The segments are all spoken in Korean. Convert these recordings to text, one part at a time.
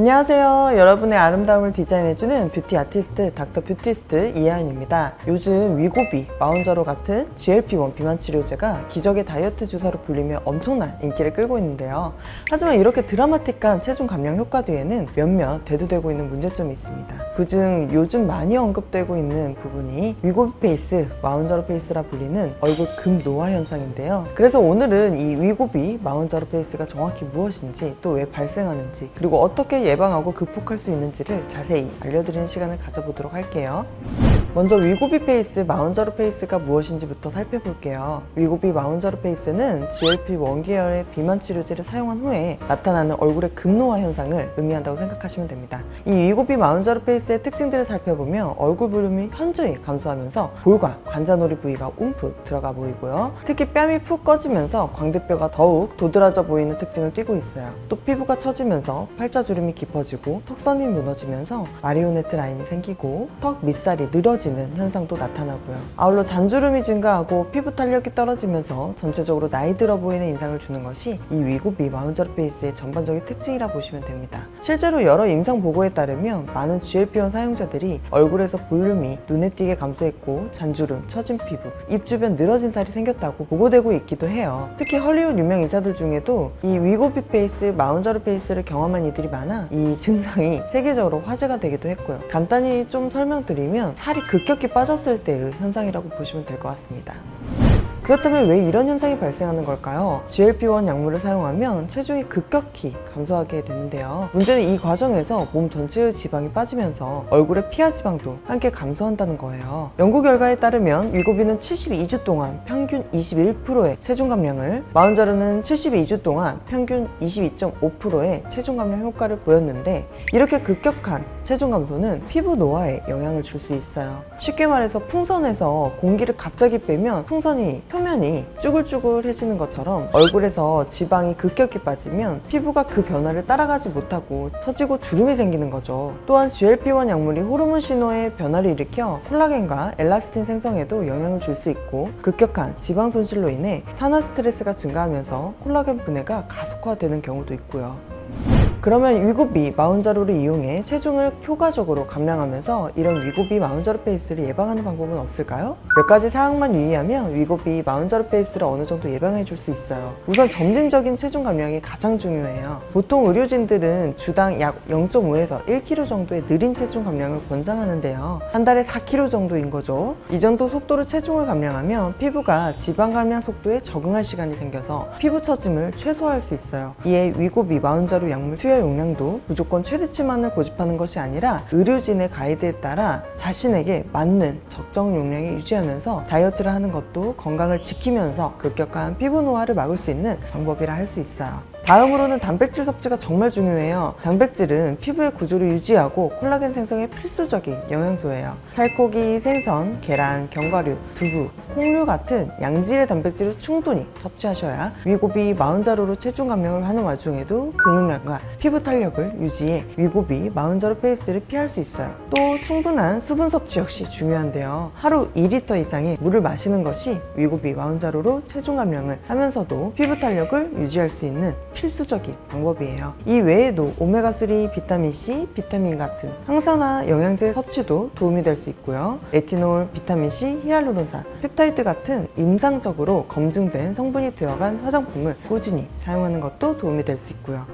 안녕하세요. 여러분의 아름다움을 디자인해주는 뷰티 아티스트 닥터 뷰티스트 이하연입니다. 요즘 위고비, 마운저로 같은 GLP-1 비만 치료제가 기적의 다이어트 주사로 불리며 엄청난 인기를 끌고 있는데요. 하지만 이렇게 드라마틱한 체중 감량 효과 뒤에는 몇몇 대두되고 있는 문제점이 있습니다. 그중 요즘 많이 언급되고 있는 부분이 위고비 페이스, 마운저로 페이스라 불리는 얼굴 급노화 현상인데요. 그래서 오늘은 이 위고비, 마운저로 페이스가 정확히 무엇인지, 또 왜 발생하는지, 그리고 어떻게 예방하고 극복할 수 있는지를 자세히 알려드리는 시간을 가져보도록 할게요. 먼저 위고비 페이스, 마운저로 페이스가 무엇인지부터 살펴볼게요. 위고비 마운저로 페이스는 GLP-1 계열의 비만 치료제를 사용한 후에 나타나는 얼굴의 급노화 현상을 의미한다고 생각하시면 됩니다. 이 위고비 마운저로 페이스의 특징들을 살펴보면 얼굴 볼륨이 현저히 감소하면서 볼과 관자놀이 부위가 움푹 들어가 보이고요. 특히 뺨이 푹 꺼지면서 광대뼈가 더욱 도드라져 보이는 특징을 띠고 있어요. 또 피부가 처지면서 팔자주름이 깊어지고 턱선이 무너지면서 마리오네트 라인이 생기고 턱 밑살이 늘어지는 현상도 나타나고요. 아울러 잔주름이 증가하고 피부 탄력이 떨어지면서 전체적으로 나이 들어 보이는 인상을 주는 것이 이 위고비 마운저로 페이스의 전반적인 특징이라 보시면 됩니다. 실제로 여러 임상 보고에 따르면 많은 GLP-1 사용자들이 얼굴에서 볼륨이 눈에 띄게 감소했고 잔주름, 처진 피부, 입 주변 늘어진 살이 생겼다고 보고되고 있기도 해요. 특히 헐리우드 유명 인사들 중에도 이 위고비 페이스, 마운저로 페이스를 경험한 이들이 많아 이 증상이 세계적으로 화제가 되기도 했고요. 간단히 좀 설명드리면 살이 급격히 빠졌을 때의 현상이라고 보시면 될 것 같습니다. 그렇다면 왜 이런 현상이 발생하는 걸까요? GLP-1 약물을 사용하면 체중이 급격히 감소하게 되는데요. 문제는 이 과정에서 몸 전체의 지방이 빠지면서 얼굴의 피하 지방도 함께 감소한다는 거예요. 연구 결과에 따르면 위고비는 72주 동안 평균 21%의 체중 감량을, 마운저로는 72주 동안 평균 22.5%의 체중 감량 효과를 보였는데, 이렇게 급격한 체중 감소는 피부 노화에 영향을 줄 수 있어요. 쉽게 말해서 풍선에서 공기를 갑자기 빼면 풍선이 표면이 쭈글쭈글해지는 것처럼 얼굴에서 지방이 급격히 빠지면 피부가 그 변화를 따라가지 못하고 처지고 주름이 생기는 거죠. 또한 GLP-1 약물이 호르몬 신호의 변화를 일으켜 콜라겐과 엘라스틴 생성에도 영향을 줄 수 있고, 급격한 지방 손실로 인해 산화 스트레스가 증가하면서 콜라겐 분해가 가속화되는 경우도 있고요. 그러면 위고비, 마운저로를 이용해 체중을 효과적으로 감량하면서 이런 위고비, 마운저로 페이스를 예방하는 방법은 없을까요? 몇 가지 사항만 유의하면 위고비, 마운저로 페이스를 어느 정도 예방해 줄 수 있어요. 우선 점진적인 체중 감량이 가장 중요해요. 보통 의료진들은 주당 약 0.5에서 1kg 정도의 느린 체중 감량을 권장하는데요. 한 달에 4kg 정도인 거죠. 이 정도 속도로 체중을 감량하면 피부가 지방 감량 속도에 적응할 시간이 생겨서 피부 처짐을 최소화할 수 있어요. 이에 위고비, 마운저로 약물 투여 용량도 무조건 최대치만을 고집하는 것이 아니라 의료진의 가이드에 따라 자신에게 맞는 적정 용량에 유지하면서 다이어트를 하는 것도 건강을 지키면서 급격한 피부 노화를 막을 수 있는 방법이라 할 수 있어요. 다음으로는 단백질 섭취가 정말 중요해요. 단백질은 피부의 구조를 유지하고 콜라겐 생성에 필수적인 영양소예요. 살코기, 생선, 계란, 견과류, 두부, 콩류 같은 양질의 단백질을 충분히 섭취하셔야 위고비, 마운저로로 체중 감량을 하는 와중에도 근육량과 피부 탄력을 유지해 위고비, 마운저로 페이스를 피할 수 있어요. 또 충분한 수분 섭취 역시 중요한데요. 하루 2리터 이상의 물을 마시는 것이 위고비, 마운저로로 체중 감량을 하면서도 피부 탄력을 유지할 수 있는 필수적인 방법이에요. 이 외에도 오메가3, 비타민C, 비타민 같은 항산화 영양제 섭취도 도움이 될 수 있고요. 레티놀, 비타민C, 히알루론산, 펩타이드 같은 임상적으로 검증된 성분이 들어간 화장품을 꾸준히 사용하는 것도 도움이 될 수 있고요.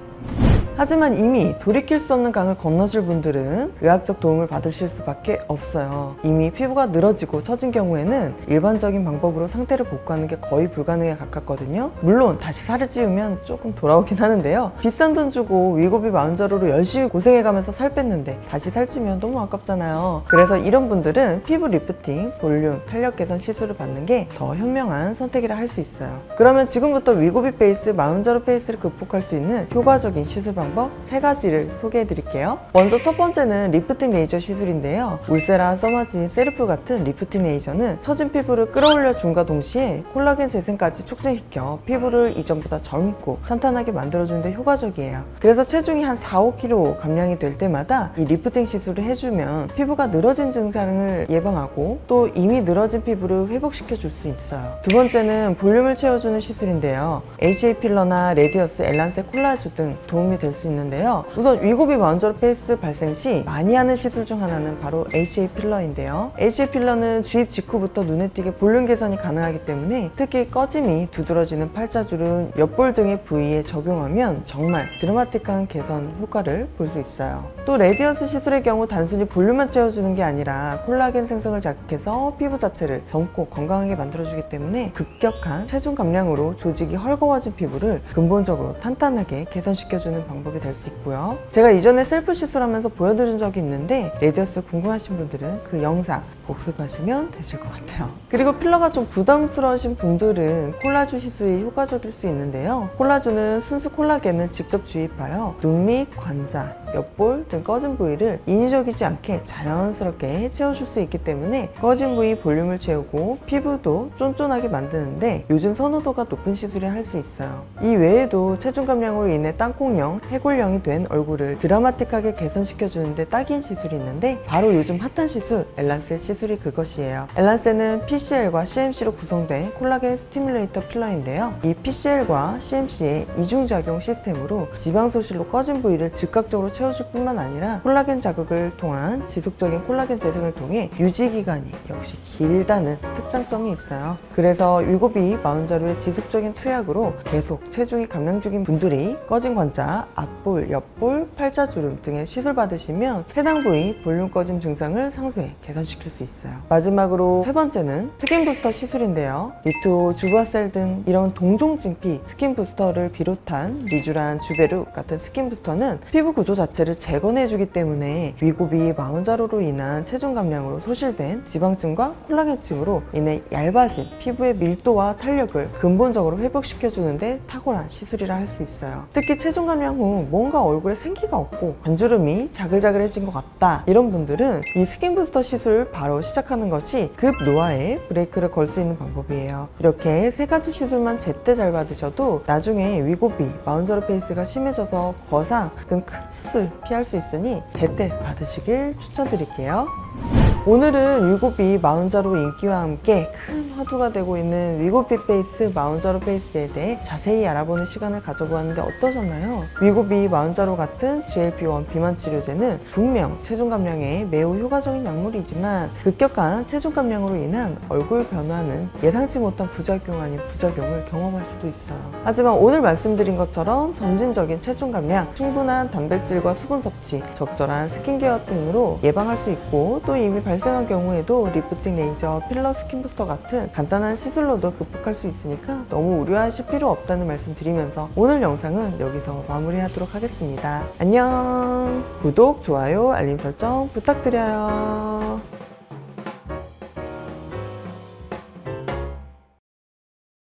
하지만 이미 돌이킬 수 없는 강을 건너실 분들은 의학적 도움을 받으실 수밖에 없어요. 이미 피부가 늘어지고 처진 경우에는 일반적인 방법으로 상태를 복구하는 게 거의 불가능에 가깝거든요. 물론 다시 살을 찌우면 조금 돌아오긴 하는데요. 비싼 돈 주고 위고비, 마운저로로 열심히 고생해가면서 살 뺐는데 다시 살찌면 너무 아깝잖아요. 그래서 이런 분들은 피부 리프팅, 볼륨, 탄력 개선 시술을 받는 게 더 현명한 선택이라 할 수 있어요. 그러면 지금부터 위고비 페이스, 마운저로 페이스를 극복할 수 있는 효과적인 시술 방법 3가지를 소개해 드릴게요. 먼저 첫 번째는 리프팅 레이저 시술인데요. 울세라, 서마진, 세르프 같은 리프팅 레이저는 처진 피부를 끌어올려 줌과 동시에 콜라겐 재생까지 촉진시켜 피부를 이전보다 젊고 탄탄하게 만들어주는 데 효과적이에요. 그래서 체중이 한 4-5kg 감량이 될 때마다 이 리프팅 시술을 해주면 피부가 늘어진 증상을 예방하고 또 이미 늘어진 피부를 회복시켜 줄 수 있어요. 두 번째는 볼륨을 채워주는 시술인데요. HA 필러나 레디어스, 엘란세, 콜라주 등 도움이 될 될 수 있는데요. 우선 위고비 마운저로 페이스 발생 시 많이 하는 시술 중 하나는 바로 HA 필러인데요. HA 필러는 주입 직후부터 눈에 띄게 볼륨 개선이 가능하기 때문에 특히 꺼짐이 두드러지는 팔자주름, 옆볼 등의 부위에 적용하면 정말 드라마틱한 개선 효과를 볼 수 있어요. 또 레디어스 시술의 경우 단순히 볼륨만 채워주는 게 아니라 콜라겐 생성을 자극해서 피부 자체를 젊고 건강하게 만들어주기 때문에 급격한 체중 감량으로 조직이 헐거워진 피부를 근본적으로 탄탄하게 개선시켜주는 방법이 될 수 있고요. 제가 이전에 셀프 시술하면서 보여드린 적이 있는데 레디어스 궁금하신 분들은 그 영상 복습하시면 되실 것 같아요. 그리고 필러가 좀 부담스러우신 분들은 콜라주 시술이 효과적일 수 있는데요. 콜라주는 순수 콜라겐을 직접 주입하여 눈 및 관자, 옆볼 등 꺼진 부위를 인위적이지 않게 자연스럽게 채워줄 수 있기 때문에 꺼진 부위 볼륨을 채우고 피부도 쫀쫀하게 만드는데 요즘 선호도가 높은 시술이 할 수 있어요. 이 외에도 체중 감량으로 인해 땅콩형, 해골형이 된 얼굴을 드라마틱하게 개선시켜주는데 딱인 시술이 있는데 바로 요즘 핫한 시술 엘란셀 시술이 그것이에요. 엘란셀은 PCL과 CMC로 구성된 콜라겐 스티뮬레이터 필러인데요. 이 PCL과 CMC의 이중작용 시스템으로 지방 소실로 꺼진 부위를 즉각적으로 채워줄 뿐만 아니라 콜라겐 자극을 통한 지속적인 콜라겐 재생을 통해 유지 기간이 역시 길다는 특장점이 있어요. 그래서 위고비 마운자로의 지속적인 투약으로 계속 체중이 감량 중인 분들이 꺼진 관자, 앞볼, 옆볼, 팔자주름 등의 시술 받으시면 해당 부위 볼륨 꺼짐 증상을 상쇄 개선시킬 수 있어요. 마지막으로 세 번째는 스킨 부스터 시술인데요. 리투, 주부아셀 등 이런 동종 진피 스킨 부스터를 비롯한 리쥬란, 주베르 같은 스킨 부스터는 피부 구조 자체를 재건해주기 때문에 위고비 마운자로로 인한 체중 감량으로 소실된 지방층과 콜라겐층으로 인해 얇아진 피부의 밀도와 탄력을 근본적으로 회복시켜주는데 탁월한 시술이라 할 수 있어요. 특히 체중 감량 후 뭔가 얼굴에 생기가 없고 관주름이 자글자글해진 것 같다 이런 분들은 이 스킨 부스터 시술 바로 시작하는 것이 급 노화에 브레이크를 걸 수 있는 방법이에요. 이렇게 세 가지 시술만 제때 잘 받으셔도 나중에 위고비, 마운자로 페이스가 심해져서 거상 등 큰 수술 피할 수 있으니 제때 받으시길 추천드릴게요. 오늘은 위고비 마운자로 인기와 함께 큰 화두가 되고 있는 위고비 페이스, 마운자로 페이스에 대해 자세히 알아보는 시간을 가져보았는데 어떠셨나요? 위고비 마운자로 같은 GLP-1 비만 치료제는 분명 체중 감량에 매우 효과적인 약물이지만 급격한 체중 감량으로 인한 얼굴 변화는 예상치 못한 부작용 아닌 부작용을 경험할 수도 있어요. 하지만 오늘 말씀드린 것처럼 점진적인 체중 감량, 충분한 단백질과 수분 섭취, 적절한 스킨케어 등으로 예방할 수 있고 또 이미 발생한 경우에도 리프팅 레이저, 필러, 스킨 부스터 같은 간단한 시술로도 극복할 수 있으니까 너무 우려하실 필요 없다는 말씀 드리면서 오늘 영상은 여기서 마무리하도록 하겠습니다. 안녕! 구독, 좋아요, 알림 설정 부탁드려요.